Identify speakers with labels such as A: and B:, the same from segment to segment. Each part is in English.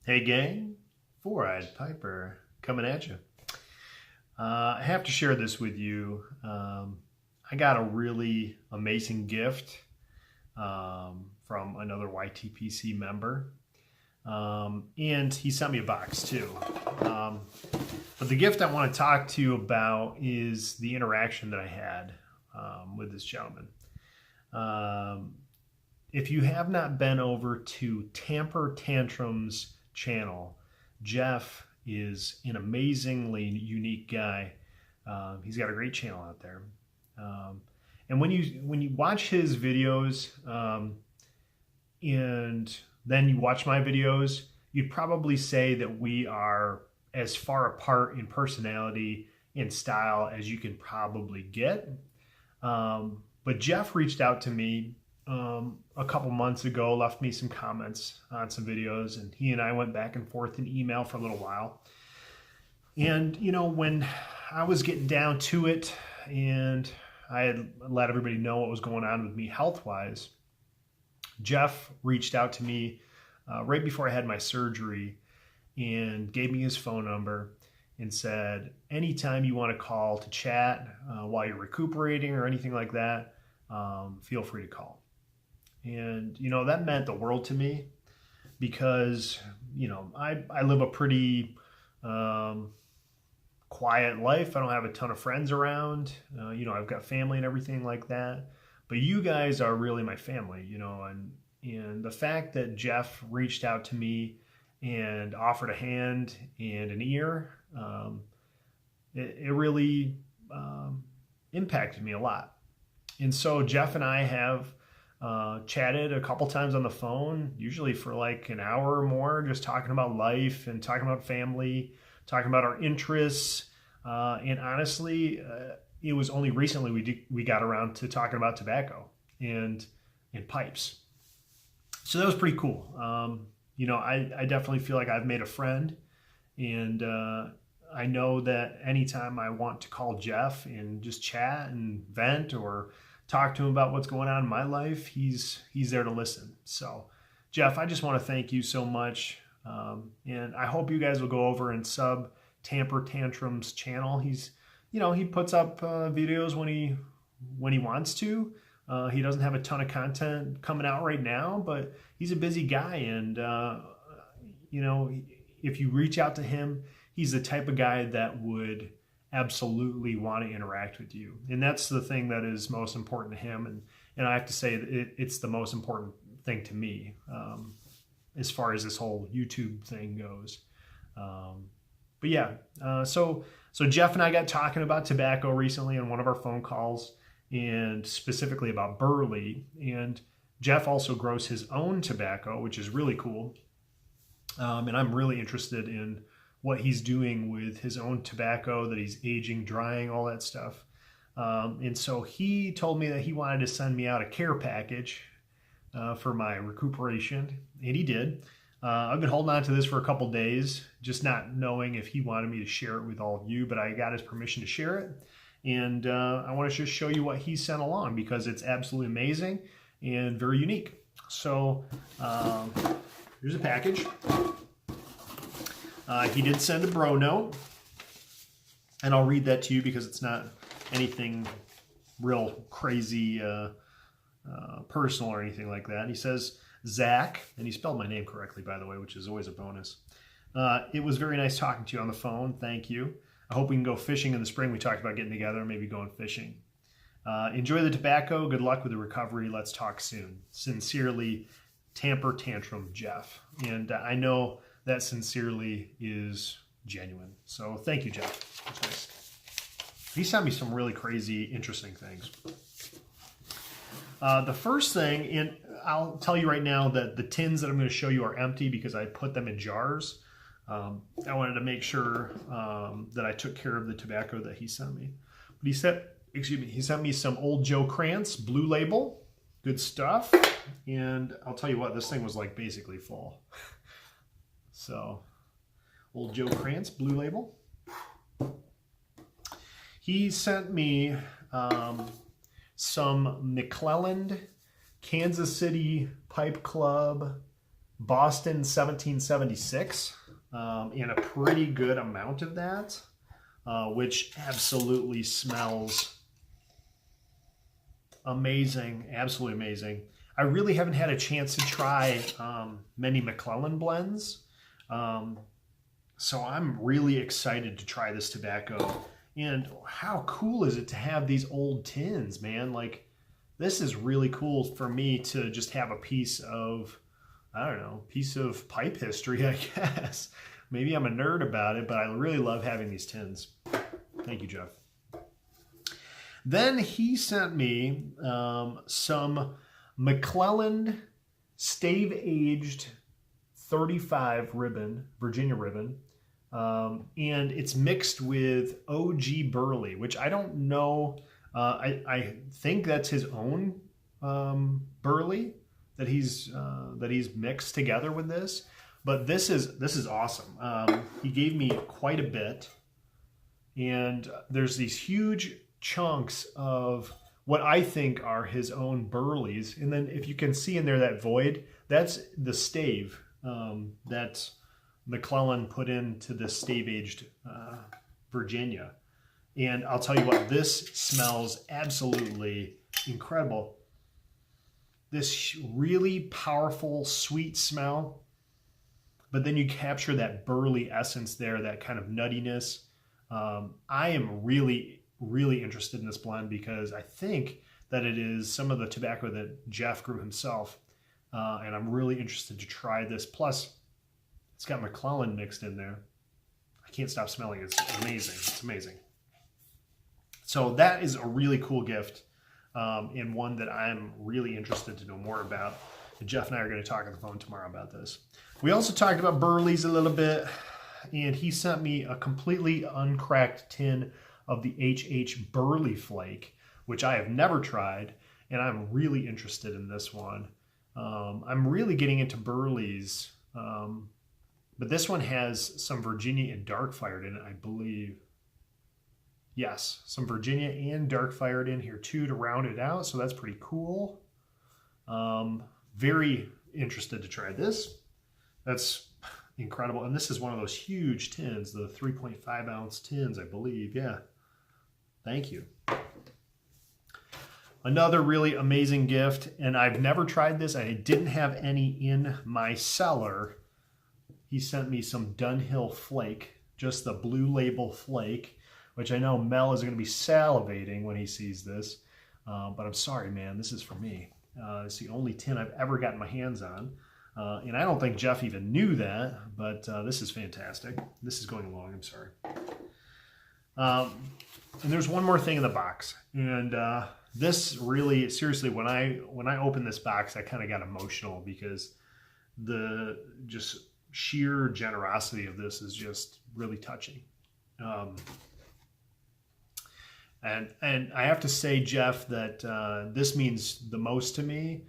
A: Hey gang, Four-Eyed Piper coming at you. I have to share this with you. I got a really amazing gift from another YTPC member. And he sent me a box too. But the gift I want to talk to you about is the interaction that I had with this gentleman. If you have not been over to Tamper Tantrum's channel, Jeff is an amazingly unique guy. He's got a great channel out there. And when you watch his videos and then you watch my videos, you'd probably say that we are as far apart in personality and style as you can probably get. But Jeff reached out to me a couple months ago, left me some comments on some videos, and he and I went back and forth in email for a little while. And, you know, when I was getting down to it and I had let everybody know what was going on with me health-wise, Jeff reached out to me right before I had my surgery and gave me his phone number and said, anytime you want to call to chat while you're recuperating or anything like that, feel free to call. And, you know, that meant the world to me because, you know, I live a pretty quiet life. I don't have a ton of friends around. You know, I've got family and everything like that. But you guys are really my family, you know, and the fact that Jeff reached out to me and offered a hand and an ear, it really impacted me a lot. And so Jeff and I have chatted a couple times on the phone, usually for like an hour or more, just talking about life and talking about family, talking about our interests. And honestly, it was only recently we got around to talking about tobacco and pipes. So that was pretty cool. You know, I definitely feel like I've made a friend, and I know that anytime I want to call Jeff and just chat and vent or talk to him about what's going on in my life, he's there to listen. So, Jeff, I just want to thank you so much, and I hope you guys will go over and sub Tamper Tantrum's channel. He's, you know, he puts up videos when he wants to. He doesn't have a ton of content coming out right now, but he's a busy guy, and you know, if you reach out to him, he's the type of guy that would absolutely want to interact with you. And that's the thing that is most important to him. And I have to say that it's the most important thing to me as far as this whole YouTube thing goes. But yeah, so Jeff and I got talking about tobacco recently on one of our phone calls, and specifically about burley. And Jeff also grows his own tobacco, which is really cool. And I'm really interested in what he's doing with his own tobacco, that he's aging, drying, all that stuff. And so he told me that he wanted to send me out a care package for my recuperation, and he did. I've been holding on to this for a couple days, just not knowing if he wanted me to share it with all of you, but I got his permission to share it. And I want to just show you what he sent along because it's absolutely amazing and very unique. So here's a package. He did send a bro note, and I'll read that to you because it's not anything real crazy personal or anything like that. He says, Zach, and he spelled my name correctly, by the way, which is always a bonus. It was very nice talking to you on the phone. Thank you. I hope we can go fishing in the spring. We talked about getting together, maybe going fishing. Enjoy the tobacco. Good luck with the recovery. Let's talk soon. Sincerely, Tamper Tantrum Jeff. And I know that sincerely is genuine. So thank you, Jeff. That's nice. He sent me some really crazy, interesting things. The first thing, and I'll tell you right now that the tins that I'm going to show you are empty because I put them in jars. I wanted to make sure that I took care of the tobacco that he sent me. But he sent me some Old Joe Krantz Blue Label. Good stuff. And I'll tell you what, this thing was like basically full. So, Old Joe Krantz Blue Label. He sent me some McClelland Kansas City Pipe Club Boston 1776, and a pretty good amount of that, which absolutely smells amazing, absolutely amazing. I really haven't had a chance to try many McClellan blends, so I'm really excited to try this tobacco. And how cool is it to have these old tins, man? Like, this is really cool for me to just have a piece of, I don't know, piece of pipe history, I guess. Maybe I'm a nerd about it, but I really love having these tins. Thank you, Jeff. Then he sent me some McClellan stave-aged 35 ribbon, Virginia ribbon, and it's mixed with OG Burley, which I don't know. I think that's his own Burley that he's mixed together with this. But this is awesome. He gave me quite a bit, and there's these huge chunks of what I think are his own Burleys. And then if you can see in there that void, that's the stave that McClellan put into this stave-aged Virginia. And I'll tell you what, this smells absolutely incredible. This really powerful, sweet smell, but then you capture that burley essence there, that kind of nuttiness. I am really interested in this blend because I think that it is some of the tobacco that Jeff grew himself, and I'm really interested to try this. Plus, it's got McClellan mixed in there. I can't stop smelling it. It's amazing. It's amazing. So that is a really cool gift, and one that I'm really interested to know more about. And Jeff and I are going to talk on the phone tomorrow about this. We also talked about Burleys a little bit, and he sent me a completely uncracked tin of the HH Burley Flake, which I have never tried, and I'm really interested in this one. I'm really getting into Burleys, but this one has some Virginia and dark fired in it, I believe. Yes, some Virginia and dark fired in here too to round it out, so that's pretty cool. Very interested to try this. That's incredible. And this is one of those huge tins, the 3.5 ounce tins, I believe. Yeah. Thank you. Another really amazing gift, and I've never tried this. I didn't have any in my cellar. He sent me some Dunhill Flake, just the blue label flake, which I know Mel is going to be salivating when he sees this. But I'm sorry, man. This is for me. It's the only tin I've ever gotten my hands on. And I don't think Jeff even knew that, but this is fantastic. This is going along. I'm sorry. And there's one more thing in the box. And this really, seriously, when I opened this box, I kind of got emotional because the just sheer generosity of this is just really touching. And I have to say, Jeff, that this means the most to me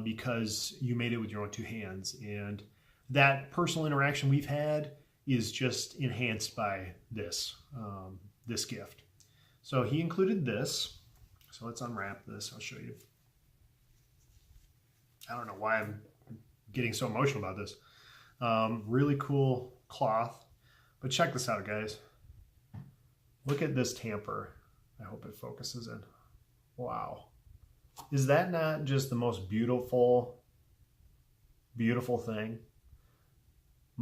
A: because you made it with your own two hands. And that personal interaction we've had is just enhanced by this, this gift. So he included this. So let's unwrap this. I'll show you. I don't know why I'm getting so emotional about this. Really cool cloth. But check this out, guys. Look at this tamper. I hope it focuses in. Wow. Is that not just the most beautiful, beautiful thing?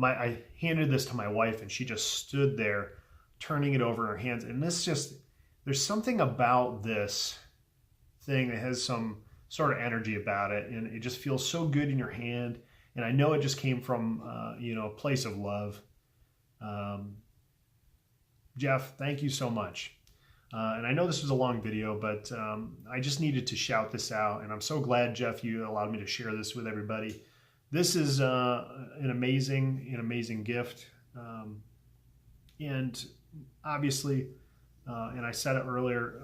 A: I handed this to my wife and she just stood there turning it over in her hands. And this just, there's something about this thing that has some sort of energy about it. And it just feels so good in your hand. And I know it just came from, a place of love. Jeff, thank you so much. And I know this was a long video, but I just needed to shout this out. And I'm so glad, Jeff, you allowed me to share this with everybody. This is an amazing gift. And obviously, and I said it earlier,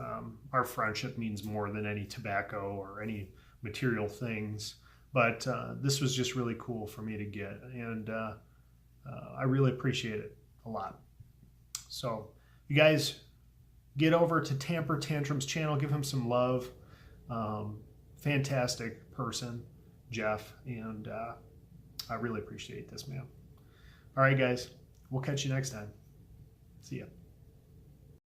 A: our friendship means more than any tobacco or any material things. But this was just really cool for me to get. And I really appreciate it a lot. So you guys, get over to Tamper Tantrum's channel. Give him some love. Fantastic person, Jeff. And I really appreciate this, man. All right, guys. We'll catch you next time. See ya.